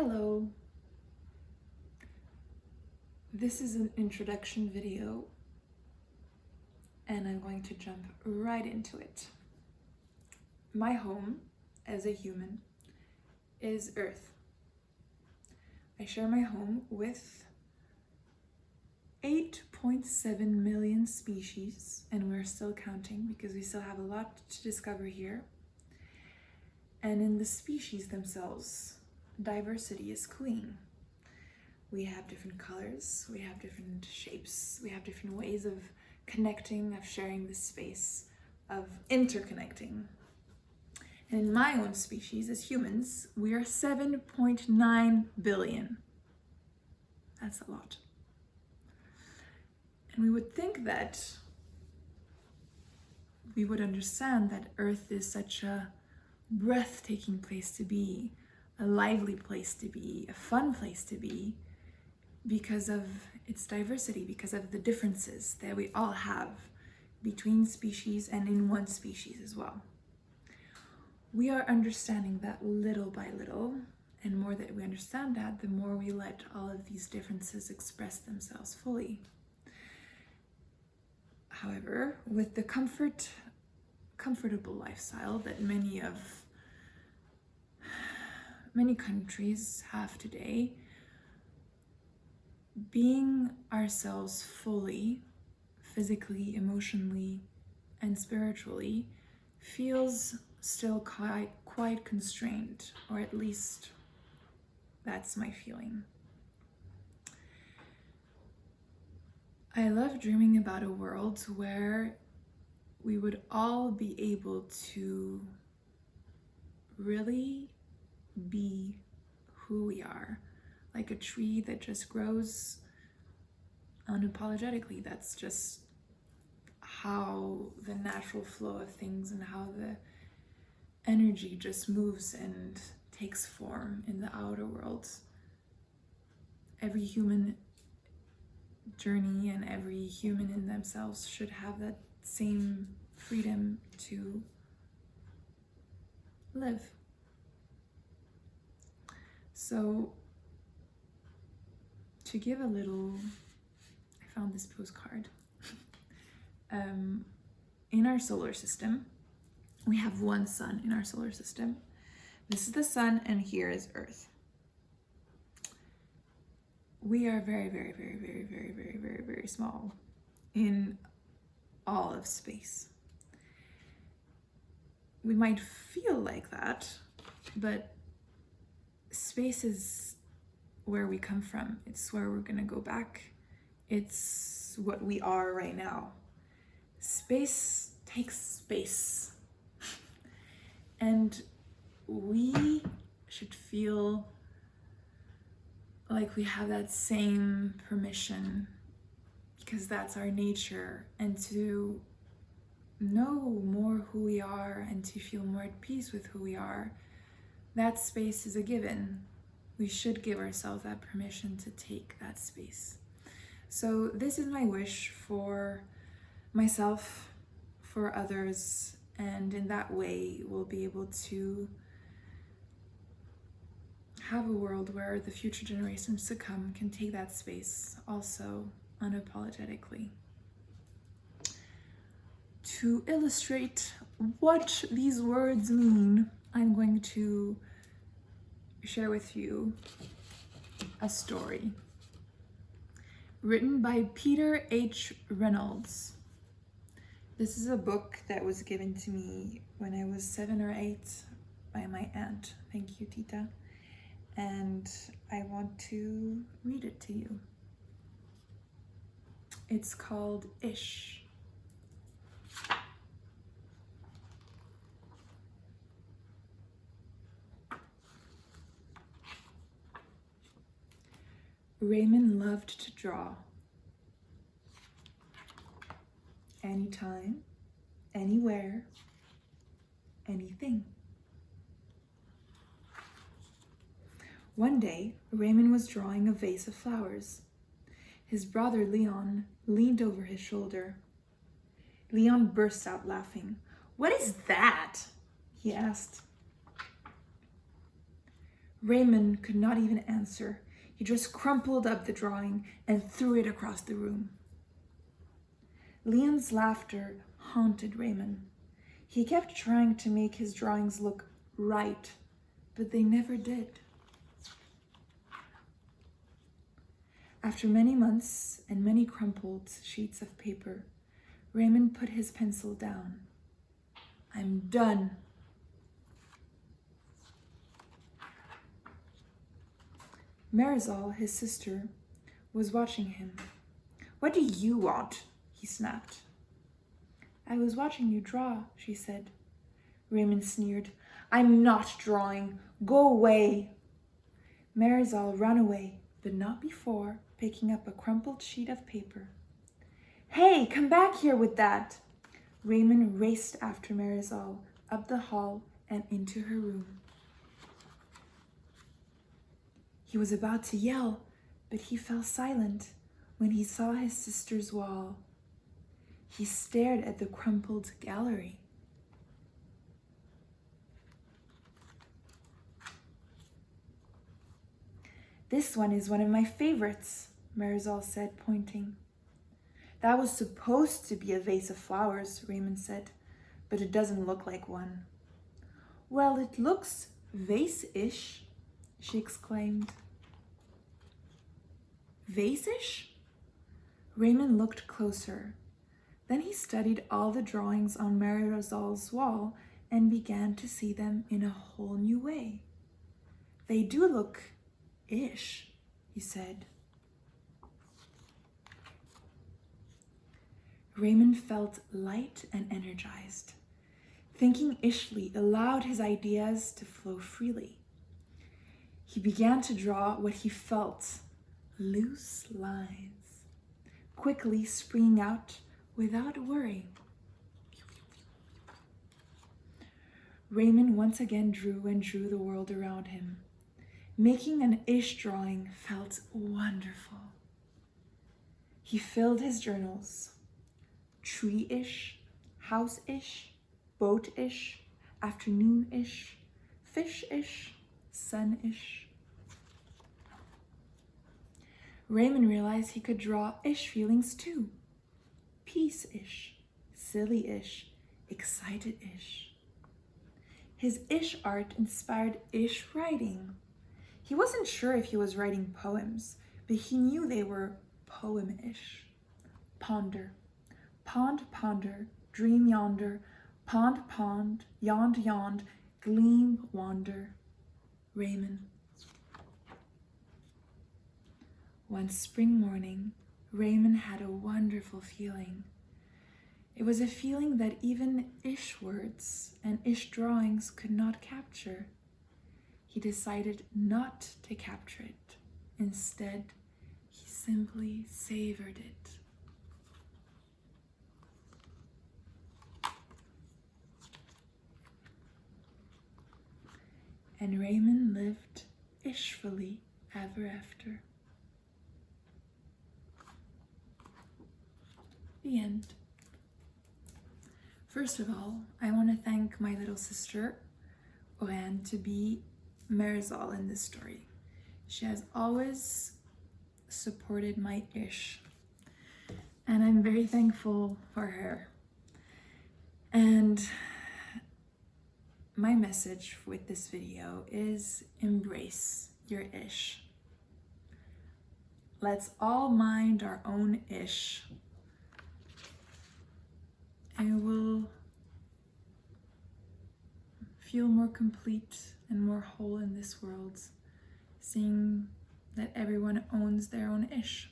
Hello. This is an introduction video and I'm going to jump right into it. My home as a human is Earth. I share my home with 8.7 million species, and we're still counting because we still have a lot to discover here. And in the species themselves, diversity is queen. We have different colors, we have different shapes, we have different ways of connecting, of sharing this space, of interconnecting. And in my own species, as humans, we are 7.9 billion. That's a lot. And we would think that we would understand that Earth is such a breathtaking place to be, a lively place to be, a fun place to be, because of its diversity, because of the differences that we all have between species and in one species as well. We are understanding that little by little, and more that we understand that, the more we let all of these differences express themselves fully. However, with the comfortable lifestyle that many countries have today, being ourselves fully, physically, emotionally, and spiritually feels still quite constrained, or at least that's my feeling. I love dreaming about a world where we would all be able to really be who we are, like a tree that just grows unapologetically. That's just how the natural flow of things and how the energy just moves and takes form in the outer world. Every human journey and every human in themselves should have that same freedom to live. So, to give a little, I found this postcard. In our solar system, we have one sun in our solar system. This is the sun, and here is Earth. We are very, very, very, very, very, very, very, very small in all of space. We might feel like that, but space is where we come from. It's where we're gonna go back. It's what we are right now. Space takes space. And we should feel like we have that same permission, because that's our nature, and to know more who we are and to feel more at peace with who we are. That space is a given. We should give ourselves that permission to take that space. So this is my wish for myself, for others, and in that way we'll be able to have a world where the future generations to come can take that space also unapologetically. To illustrate what these words mean, I'm going to share with you a story written by Peter H. Reynolds. This is a book that was given to me when I was 7 or 8 by my aunt. Thank you, Tita. And I want to read it to you. It's called Ish. Raymond loved to draw. Anytime, anywhere, anything. One day, Raymond was drawing a vase of flowers. His brother Leon leaned over his shoulder. Leon burst out laughing. "What is that?" he asked. Raymond could not even answer. He just crumpled up the drawing and threw it across the room. Leon's laughter haunted Raymond. He kept trying to make his drawings look right, but they never did. After many months and many crumpled sheets of paper, Raymond put his pencil down. "I'm done." Marisol, his sister, was watching him. "What do you want?" he snapped. "I was watching you draw," she said. Raymond sneered. "I'm not drawing. Go away." Marisol ran away, but not before picking up a crumpled sheet of paper. "Hey, come back here with that!" Raymond raced after Marisol up the hall and into her room. He was about to yell, but he fell silent when he saw his sister's wall. He stared at the crumpled gallery. "This one is one of my favorites," Marisol said, pointing. "That was supposed to be a vase of flowers," Raymond said, "but it doesn't look like one." "Well, it looks vase-ish," she exclaimed. "Vase-ish?" Raymond looked closer. Then he studied all the drawings on Marisol's wall and began to see them in a whole new way. "They do look ish," he said. Raymond felt light and energized. Thinking ishly allowed his ideas to flow freely. He began to draw what he felt, loose lines, quickly springing out without worry. Raymond once again drew and drew the world around him. Making an ish drawing felt wonderful. He filled his journals. Tree-ish, house-ish, boat-ish, afternoon-ish, fish-ish, sun-ish. Raymond realized he could draw ish feelings too. Peace-ish, silly-ish, excited-ish. His ish art inspired ish writing. He wasn't sure if he was writing poems, but he knew they were poem-ish. Ponder. Pond, ponder, dream yonder, pond, pond, yond, yond, gleam, wander. Raymond. One spring morning, Raymond had a wonderful feeling. It was a feeling that even ish words and ish drawings could not capture. He decided not to capture it. Instead, he simply savored it. And Raymond lived ishfully ever after. The end. First of all, I want to thank my little sister, Oran, to be Marisol in this story. She has always supported my ish, and I'm very thankful for her. And my message with this video is embrace your ish. Let's all mind our own ish, and we'll feel more complete and more whole in this world, seeing that everyone owns their own ish.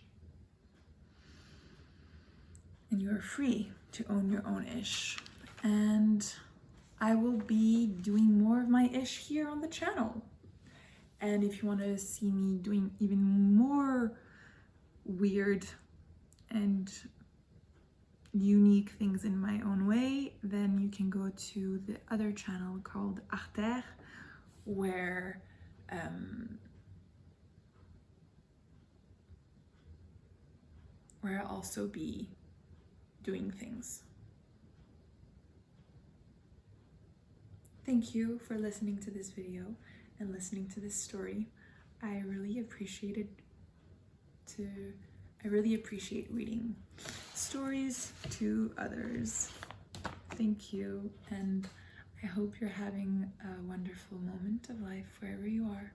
And you are free to own your own ish. And I will be doing more of my ish here on the channel. And if you want to see me doing even more weird and unique things in my own way, then you can go to the other channel called Arter, where I'll also be doing things. Thank you for listening to this video, and listening to this story. I really appreciate reading stories to others. Thank you, and I hope you're having a wonderful moment of life wherever you are.